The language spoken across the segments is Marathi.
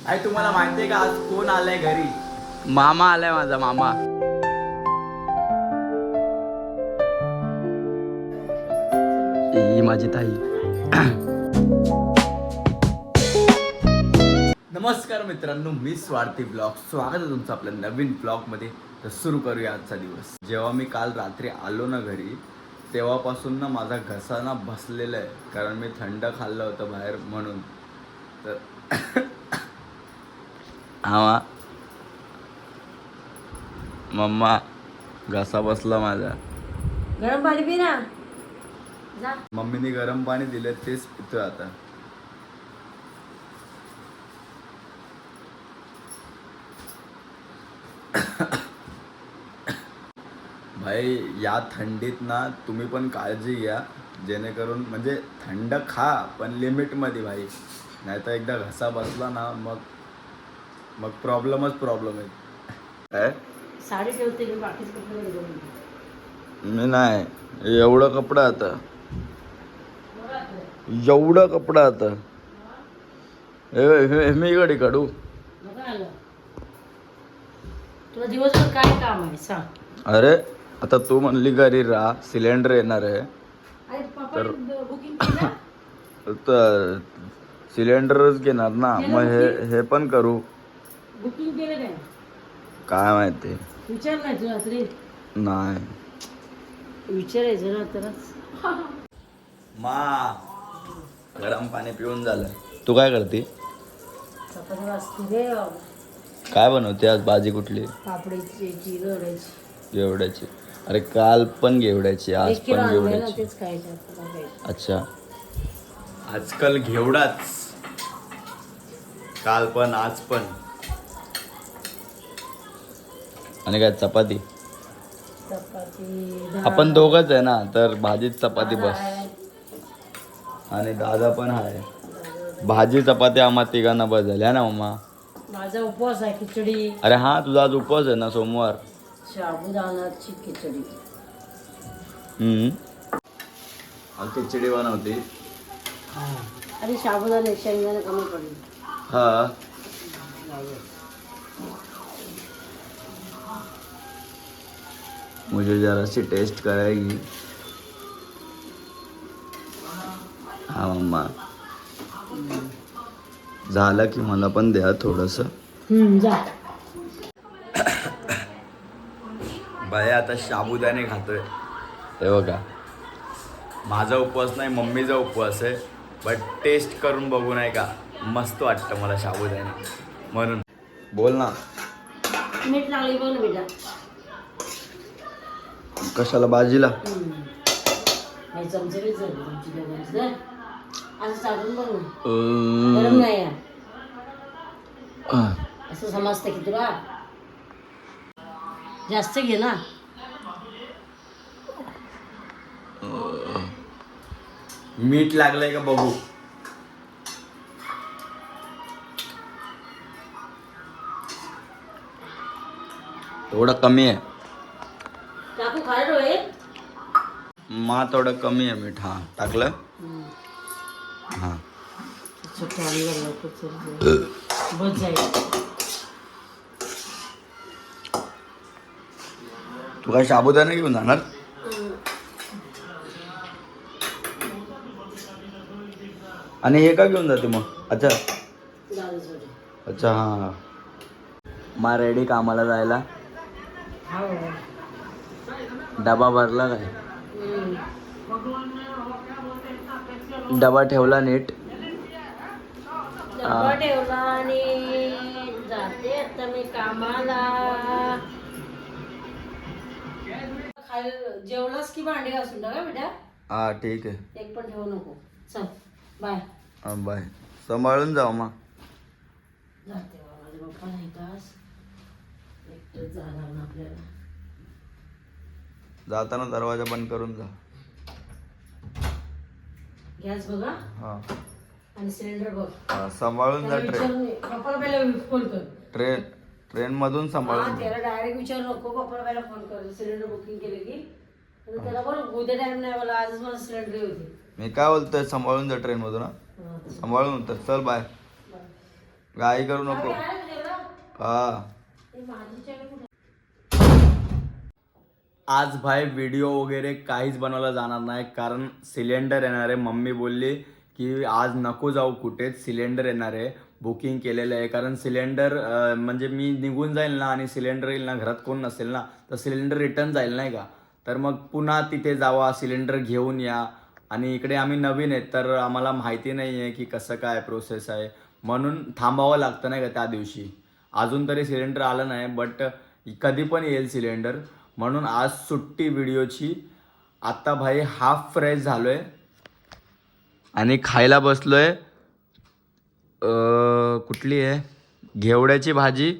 अरे तुम्हाला माहितीये का आज कोण आलाय घरी? मामा आलाय, माझा मामा. ही माझी ताई. नमस्कार मित्रांनो, मी स्वार्थी ब्लॉग. स्वागत आहे तुमचं आपल्या नवीन ब्लॉगमध्ये. तर सुरू करूया आजचा दिवस. जेव्हा मी काल रात्री आलो ना घरी, तेव्हापासून ना माझा घसा ना बसलेला आहे, कारण मी थंड खाल्लं होतं बाहेर म्हणून. तर हा मम्मा, घसा बसला माझा. गरम पाणी पी ना जा. मम्मीने गरम पाणी दिलं, तेच पितोय आता. भाई या थंडीत ना तुम्ही पण काळजी घ्या, जेणेकरून म्हणजे थंड खा पण लिमिटमध्ये भाई, नाहीतर एकदा घसा बसला ना मग प्रॉब्लेम आहे. काय साडी ठेवते मी, बाकीचे कपडे घेऊन. मी नाही एवढं कपडा आता, एवढं कपडा आता मी इकडे काढू. तुला दिवसभर काय काम आहे सांग? अरे आता तू म्हणली घरी राहा, सिलेंडर येणार आहे तर बुकिंग केलं? तर सिलेंडरच घेणार ना, मग हे पण करू. बुकिंग केलं काय? काय माहिती, विचार नाही तू रात्री? नाही विचारायचं ना तरच. मा गरम पाणी पिऊन झालं. तू काय करते? चपाती वाजते रे. काय बनवते आज? भाजी कुठली? पापडीची गवड्याची. घेवड्याची? अरे काल पण घेवड्याची, आज 1 किलो पण आणलंय ना, घेवड्याची. तेच खायचं. अच्छा, आजकाल घेवडाच, काल पण आज पण. आणि काय चपाती? चपाती आपण दोघंच आहे ना, तर भाजीत चपाती बस. आणि दादा पण आहे. भाजी चपाती आम्हा तिघांना बस झाली आहे ना मम्मा? माझा उपवास आहे, खिचडी. अरे हा, तुझा आज उपवास आहे ना, सोमवार. साबुदाण्याची खिचडी. खिचडी बनवते. अरे साबुदाणे शेंगदाणे कमी पडले. हा, मुझे जरा सी टेस्ट कराएगी. हा मम्मा, झालं की मला पण द्या थोडस. जा. बाय आता साबुदाणे खातोय. हे बघा, माझा उपवास नाही, मम्मीचा उपवास आहे. बट टेस्ट करून बघू नाही का, मस्त वाटतं मला साबुदाणे म्हणून. बोल ना. मीठ लागली बघ ना बेटा. कशाला? भाजीला? चमचे तुमची दोघांची असं चालून बघ ना. गरम नाही आहे असं समजतं की तुला. जास्त घे ना. मीठ लागलंय का बघू. थोडं कमी आहे. टाकू खायला होईल. थोडं कमी आहे मीठ. हा टाकलं. हा बस जाईल. तू काय साबुदाणा घेऊन जाणार? आणि हे का घेऊन जाते मग? अच्छा अच्छा, हा. मा रेडी कामाला जायला. डबा भरला काय? डबा ठेवला नीट. डबा ठेवला आणि जाते आता मी कामाला. जेवलास की भांडी घासून टाका बेटा. हा ठीक आहे. एक पण ठेवू नको. चल बाय. हा बाय. सांभाळून जाऊ मग. जाते माझे पप्पा नाही तास एकटंच जाणार ना आपल्याला. जाताना दरवाजा बंद करून जा. गॅस बघा. हा, आणि सिलेंडर बघ. सांभाळून जा. पप्पाला पहिला फोन कर. ट्रेन मधून सांभाळून. त्याला डायरेक्ट विचारू नको. पप्पाला पहिला फोन कर. सिलेंडर बुकिंग केले की त्याला बोल उद्या टाइम नाही मला, आजच मला सिलेंडर होती. मी काय बोलतोय, सांभाळून जा ट्रेन मधून. सांभाळून. तर चल बाय. घाई करू नको. हा आज भाई व्हिडिओ वगैरे काहीच बनवला जाणार नाही, कारण सिलेंडर येणार आहे. मम्मी बोलली की आज नको जाऊ कुठेच, सिलेंडर येणार आहे, बुकिंग केलेलं आहे. कारण सिलेंडर म्हणजे मी निघून जाईल ना आणि सिलेंडर येईल ना, घरात कोण नसेल ना, तर सिलेंडर रिटर्न जाईल नाही का. तर मग पुन्हा तिथे जावा, सिलेंडर घेऊन या. आणि इकडे आम्ही नवीन आहेत तर आम्हाला माहिती नाही आहे की कसं काय प्रोसेस आहे, म्हणून थांबावं लागतं नाही का त्या दिवशी. अजून तरी सिलेंडर आलं नाही, बट कधी पण येईल सिलेंडर, म्हणून आज सुट्टी व्हिडिओची. आत्ता भाई हाफ फ्रेश झालो आहे आणि खायला बसलो आहे. कुठली आहे, घेवड्याची भाजी,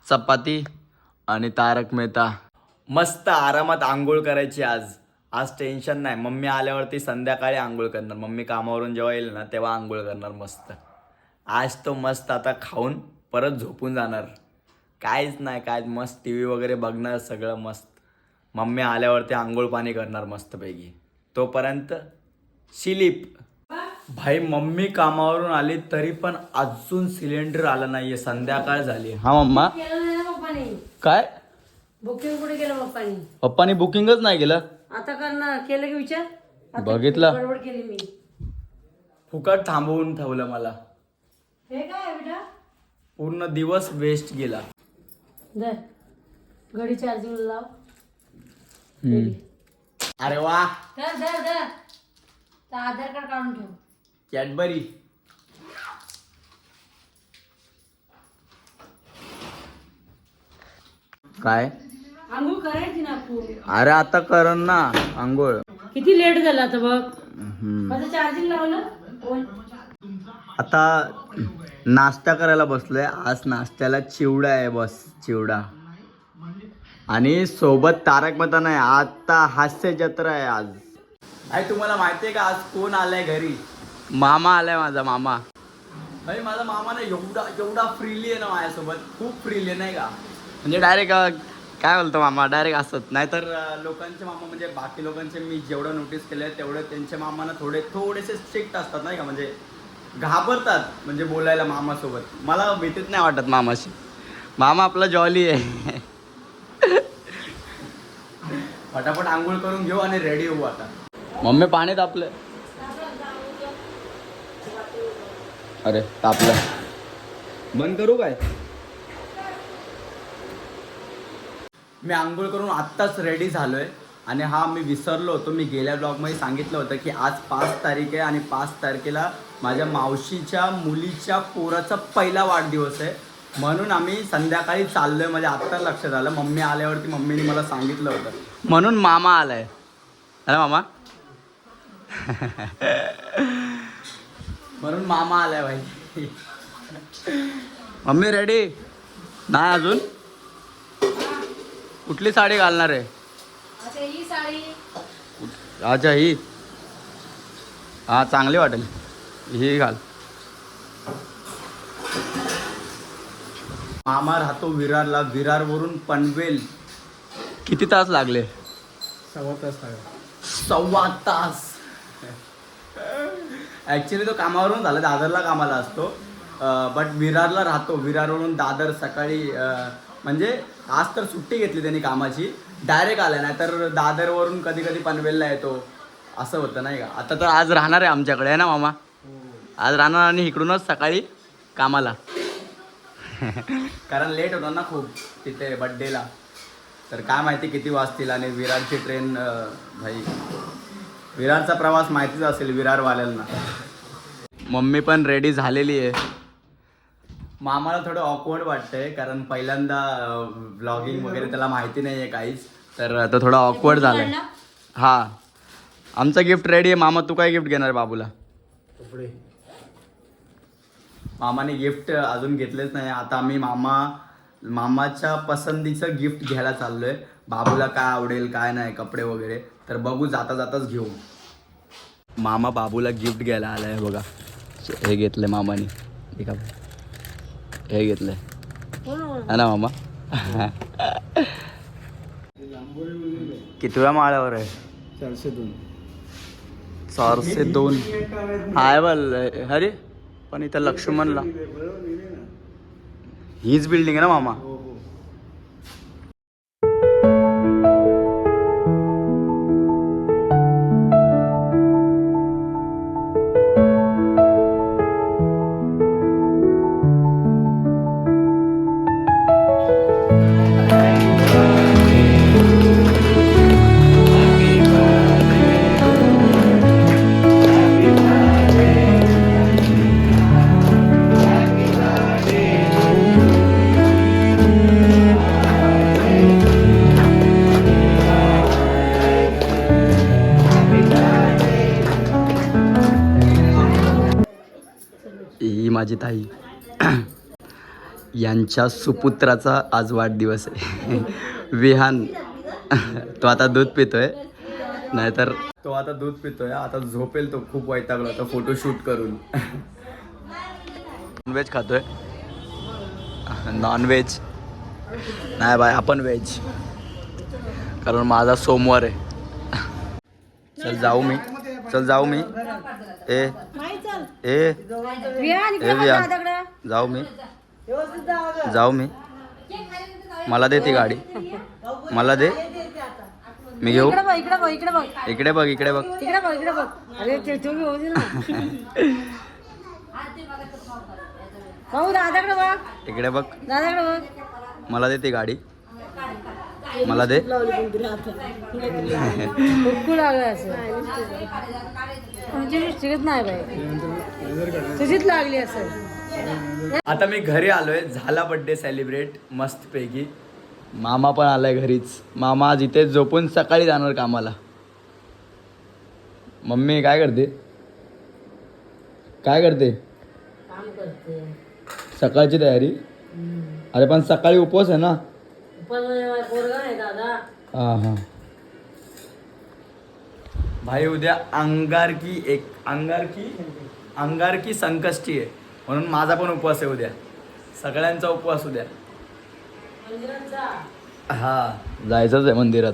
चपाती आणि तारक मेहता. मस्त आरामात आंघोळ करायची आज. आज टेन्शन नाही. मम्मी आल्यावरती संध्याकाळी आंघोळ करणार. मम्मी कामावरून जेव्हा येईल ना तेव्हा आंघोळ करणार मस्त. आज तो मस्त आता खाऊन परत झोपून जाणार. काहीच नाही, काय मस्त टी व्ही वगैरे बघणार, सगळं मस्त. मम्मी आल्यावरती आंघोळ पाणी करणार मस्तपैकी. तोपर्यंत शिलीप. भाई मम्मी कामावरून आली तरी पण अजून सिलेंडर आलं नाहीये. संध्याकाळ झाली. हा मम्मा केलं नाही ना पप्पानी. काय बुकिंग कुठे केलं पप्पानी? पप्पानी बुकिंगच नाही केलं. आता करणार, केलं की विचार. आता बघितलं? गडबड केली मी. फुकट थांबवून ठेवलं मला. हे काय आहे बेटा? पूर्ण दिवस वेस्ट गेला. धर घडी चार्जिंग लाव. अरे वा, धर धर धर. तर आधार कार्ड काढून ठेव. कॅडबरी. काय आंघोळ करायची ना तू. अरे आता कर ना आंघोळ. किती लेट झाला आता बघ. माझं चार्जिंग लावलं. आता नाश्ता करायला बसलोय. आज नाश्त्याला चिवडा आहे, बस चिवडा. आणि सोबत तारक मेहता नाही, आता हास्य जत्रा आहे आज. आई तुम्हाला माहितीये का आज कोण आलाय घरी? मामा आलाय, माझा मामा. भाई माझा मामा ना एवढा फ्रीली आहे ना माझ्यासोबत, खूप फ्रीली आहे नाही का. म्हणजे डायरेक्ट काय बोलतो मामा, डायरेक्ट असत. नाहीतर लोकांचे मामा म्हणजे बाकी लोकांचे मी जेवढं नोटीस केलंय तेवढं त्यांचे मामाना थोडेसे स्ट्रिक्ट असतात नाही का, म्हणजे घाबरतात म्हणजे बोलायला मामासोबत. मला भीतीच नाही वाटत मामाशी. मामा आपला जॉली आहे. फटाफट आंघोळ करून घेऊ आणि रेडी होऊ आता. मम्मी पाणी तापलं. अरे तापलं, बंद करू काय? मी आंघोळ करून आत्ताच रेडी झालोय. आणि हा मी विसरलो होतो, मी गेल्या ब्लॉगमध्ये सांगितलं होतं की आज 5 तारीख आहे आणि 5 तारखेला माझ्या मावशीच्या मुलीच्या पोराचा पहिला वाढदिवस आहे. म्हणून आम्ही संध्याकाळी चाललोय. म्हणजे आत्ता लक्षात आलं, मम्मी आल्यावरती मम्मीने मला सांगितलं होतं, म्हणून मामा आलाय. अरे मामा म्हणून मामा आलाय भाई. मम्मी रेडी नाही अजून? कुठली साडी घालणार आहे? ही साडी. अच्छा ही, हा चांगली वाटेल, ही घाल. मामा राहतो विरारला. विरारवरून पनवेल किती तास लागले? 1.25 तास. ॲक्च्युली तो कामावरून झाला, दादरला कामाला असतो, बट विरारला राहतो. विरारवरून दादर सकाळी म्हणजे आज तर सुट्टी घेतली त्यांनी कामाची, डायरेक्ट आला. नाही तर दादरवरून कधी कधी पनवेलला येतो, असं होतं नाही का. आता तर आज राहणार आहे आमच्याकडे आहे ना मामा? आज राहणार आणि इकडूनच सकाळी कामाला. कारण लेट होतं ना खूप तिथे बड्डेला, तर काय माहिती किती वाजतील. आणि विरारची ट्रेन भाई, विरारचा प्रवास माहितीच असेल विरारवाल्यांना. मम्मी पण रेडी झालेली आहे. मामाला थोडं ऑकवर्ड वाटतंय कारण पहिल्यांदा व्लॉगिंग वगैरे त्याला माहिती नाही आहे काहीच, तर तो थोडा ऑकवर्ड झाला आहे. हां, आमचं गिफ्ट रेडी आहे. मामा तू काय गिफ्ट घेणार बाबूला? कपडे. मामाने गिफ्ट अजून घेतलेच नाही. आता आम्ही मामाच्या पसंतीचं गिफ्ट घ्यायला चाललोय. बाबूला काय आवडेल काय नाही कपडे वगैरे, तर बघू जाता जाताच घेऊ. मामा बाबूला गिफ्ट घ्यायला आलाय बघा. हे घेतलंय मामाने, हे घेतलंय है ना मामा? कितव्या माळ्यावर आहे? 402 आहे बल. अरे पण इथं लक्ष्मणला हीच बिल्डिंग आहे ना मामा? ही माझी ताई. यांच्या सुपुत्राचा आज वाढदिवस आहे. विहान. तो आता दूध पितोय, नाहीतर तो आता दूध पितोय. आता झोपेल तो, खूप वैतागला होता फोटोशूट करून. नॉनव्हेज खातोय. नॉनव्हेज नाही बाय, आपण व्हेज, कारण माझा सोमवार आहे. चल जाऊ मी. ए ए जाऊ मी. मला दे ती गाडी, मला दे, मी घेऊ. इकडे बघ. अरे तुम्ही होऊ दे ना. भाऊ दादाकडे बघ. इकडे बघ. दादाकडे बघ. मला दे ती गाडी, मला दे. हुक्कू लागलं असं. आमची शिकत नाही बाई, तुझीच लागली असं. आता मी घरी आलोय. झाला बर्थडे सेलिब्रेट मस्तपैकी. मामा पण आलाय घरीच. मामा आज इथे झोपून सकाळी जाणार कामाला. मम्मी काय करते? काम करते. सकाळची तयारी. अरे पण सकाळी उपवास आहे ना. पोरगा नाही दादा. हां भाई, उद्या अंगारकी संकष्टी आहे, म्हणून माझा पण उपवास आहे उद्या. सगळ्यांचा उपवास उद्या. जायचंच आहे मंदिरात.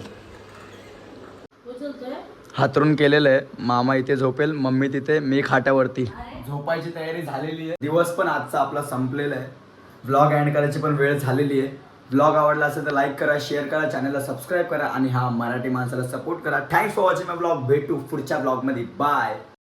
हातरून केलेलं आहे. मामा इथे झोपेल, मम्मी तिथे, मी खाट्यावरती. झोपायची तयारी झालेली आहे. दिवस पण आजचा आपला संपलेला आहे. व्लॉग एंड करायची पण वेळ झालेली आहे. व्लॉग आवडला असेल तर लाईक करा, शेअर करा, चॅनलला सबस्क्राईब करा आणि हा मराठी माणसाला सपोर्ट करा. Thanks for watching my vlog. भेटू पुढच्या व्लॉगमध्ये. बाय.